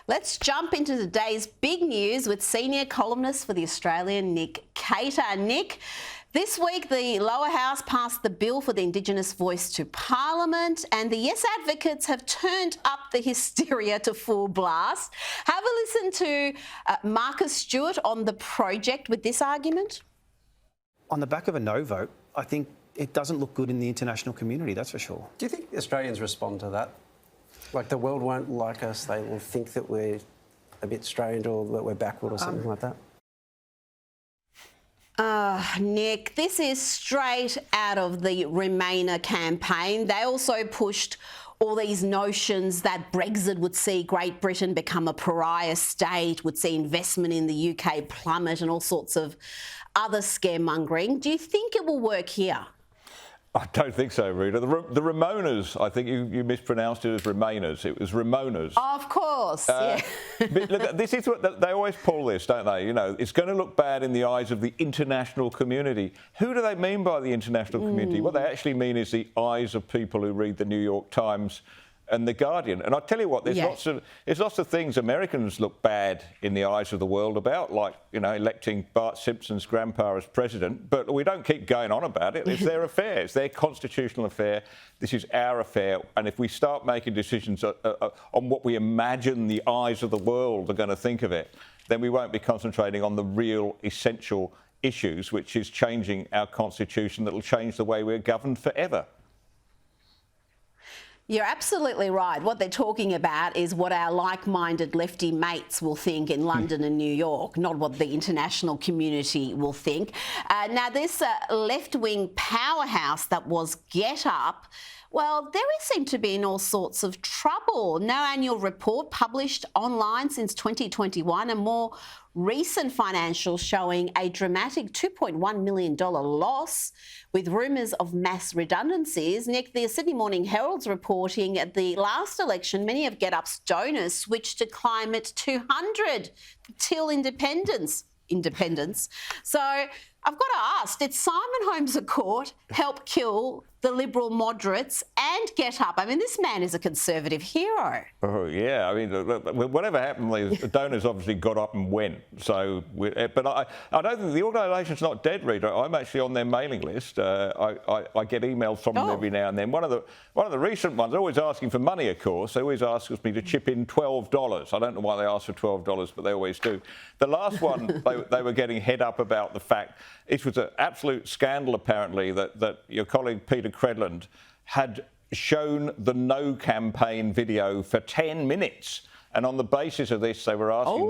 Let's jump into today's big news with senior columnist for The Australian, Nick Cater. Nick, this week the lower house passed the bill for the Indigenous voice to Parliament, and the Yes advocates have turned up the hysteria to full blast. Have a listen to Marcus Stewart on the project with this argument. On the back of a no vote, I think it doesn't look good in the international community, that's for sure. Do you think Australians respond to that? Like the world won't like us, they will think that we're a bit strange or that we're backward or something like that? Nick, this is straight out of the Remainer campaign. They also pushed all these notions that Brexit would see Great Britain become a pariah state, would see investment in the UK plummet and all sorts of other scaremongering. Do you think it will work here? I don't think so, Rita. The Ramonas, I think you mispronounced it as Remainers. It was Ramonas. Of course, yeah. Look, this is what they always pull this, don't they? You know, it's going to look bad in the eyes of the international community. Who do they mean by the international community? What they actually mean is the eyes of people who read the New York Times and The Guardian. And I tell you what, there's lots of things Americans look bad in the eyes of the world about, like, you know, electing Bart Simpson's grandpa as president. But we don't keep going on about it. It's their affair. It's their constitutional affair. This is our affair. And if we start making decisions on what we imagine the eyes of the world are going to think of it, then we won't be concentrating on the real essential issues, which is changing our constitution that will change the way we're governed forever. You're absolutely right. What they're talking about is what our like-minded lefty mates will think in London and New York, not what the international community will think. Now, this left-wing powerhouse that was GetUp, well, there seem to be in all sorts of trouble. No annual report published online since 2021, and more recent financials showing a dramatic $2.1 million loss with rumours of mass redundancies. Nick, the Sydney Morning Herald's reporting at the last election, many of GetUp's donors switched to Climate 200 till independence. So I've got to ask, did Simon Holmes a Court help kill the Liberal moderates and GetUp? I mean, this man is a Conservative hero. Oh, yeah. I mean, whatever happened, the donors obviously got up and went. So, but I don't think the organisation's not dead, Rita. I'm actually on their mailing list. I get emails from them every now and then. One of the recent ones, always asking for money, of course. They always ask me to chip in $12. I don't know why they ask for $12, but they always do. The last one, they were getting head up about the fact it was an absolute scandal, apparently, that your colleague Peter Credland had shown the No campaign video for 10 minutes. And on the basis of this, they were asking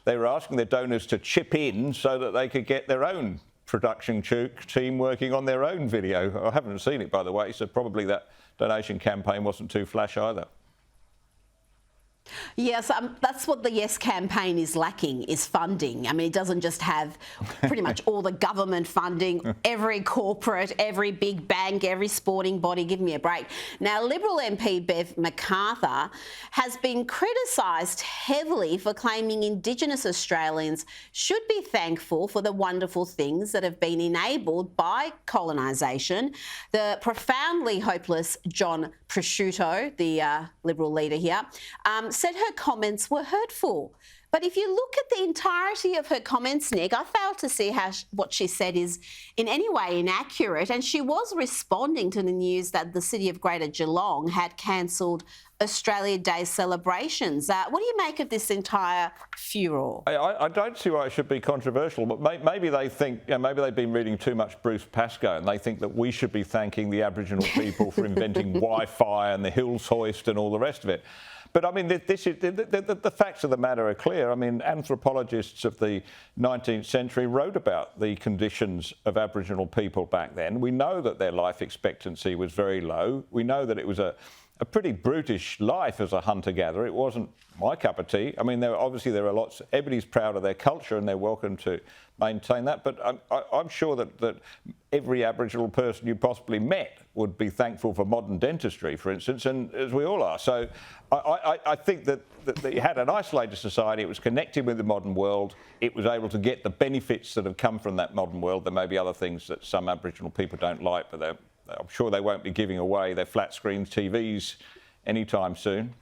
their donors to chip in so that they could get their own production team working on their own video. I haven't seen it, by the way, so probably that donation campaign wasn't too flash either. Yes, that's what the Yes campaign is lacking, is funding. I mean, it doesn't just have pretty much all the government funding, every corporate, every big bank, every sporting body. Give me a break. Now, Liberal MP Bev MacArthur has been criticised heavily for claiming Indigenous Australians should be thankful for the wonderful things that have been enabled by colonisation. The profoundly hopeless John Prosciutto, the Liberal leader here, said her comments were hurtful. But if you look at the entirety of her comments, Nick, I failed to see how what she said is in any way inaccurate. And she was responding to the news that the City of Greater Geelong had cancelled Australia Day celebrations. What do you make of this entire furor? I don't see why it should be controversial, but maybe they think, maybe they've been reading too much Bruce Pascoe and they think that we should be thanking the Aboriginal people for inventing Wi-Fi and the Hills Hoist and all the rest of it. But I mean, the facts of the matter are clear. I mean, anthropologists of the 19th century wrote about the conditions of Aboriginal people back then. We know that their life expectancy was very low. We know that it was a pretty brutish life as a hunter-gatherer. It wasn't my cup of tea. I mean, there are lots. Everybody's proud of their culture and they're welcome to maintain that. But I'm sure that every Aboriginal person you possibly met would be thankful for modern dentistry, for instance, and as we all are. So I think that you had an isolated society. It was connected with the modern world. It was able to get the benefits that have come from that modern world. There may be other things that some Aboriginal people don't like, but I'm sure they won't be giving away their flat-screen TVs anytime soon.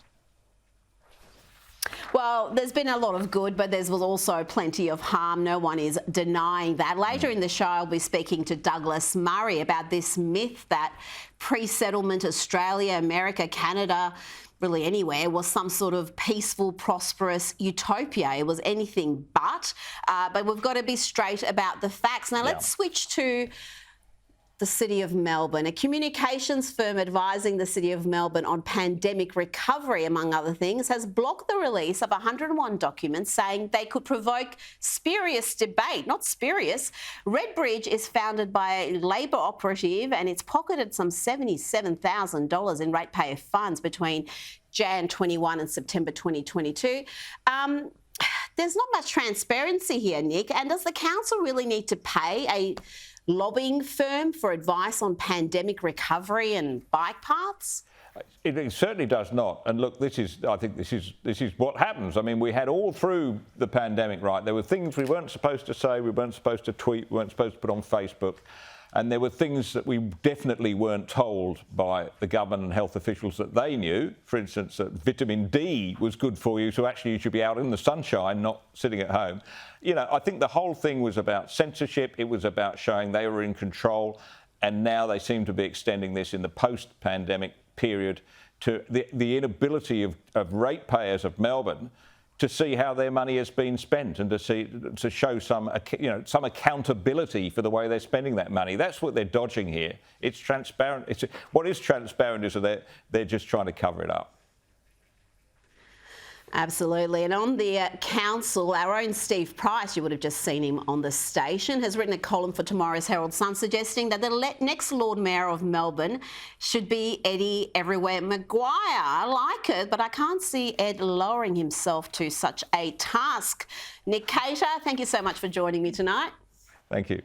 Well, there's been a lot of good, but there was also plenty of harm. No one is denying that. Later in the show, I'll be speaking to Douglas Murray about this myth that pre-settlement Australia, America, Canada, really anywhere, was some sort of peaceful, prosperous utopia. It was anything but. But we've got to be straight about the facts. Now, let's switch to the City of Melbourne. A communications firm advising the City of Melbourne on pandemic recovery, among other things, has blocked the release of 101 documents, saying they could provoke spurious debate. Not spurious. Redbridge is founded by a Labor operative and it's pocketed some $77,000 in ratepayer funds between Jan 21 and September 2022. There's not much transparency here, Nick, and does the council really need to pay a lobbying firm for advice on pandemic recovery and bike paths? It certainly does not. And look, I think this is what happens. I mean, we had all through the pandemic, right? There were things we weren't supposed to say, we weren't supposed to tweet, we weren't supposed to put on Facebook. And there were things that we definitely weren't told by the government and health officials that they knew. For instance, that vitamin D was good for you, so actually you should be out in the sunshine, not sitting at home. You know, I think the whole thing was about censorship. It was about showing they were in control. And now they seem to be extending this in the post-pandemic period to the inability of ratepayers of Melbourne to see how their money has been spent and to show some accountability for the way they're spending that money. That's what they're dodging here. It's transparent. What is transparent is that they're just trying to cover it up. Absolutely. And on the council, our own Steve Price, you would have just seen him on the station, has written a column for tomorrow's Herald Sun suggesting that the next Lord Mayor of Melbourne should be Eddie Everywhere Maguire. I like it, but I can't see Ed lowering himself to such a task. Nick Cater, thank you so much for joining me tonight. Thank you.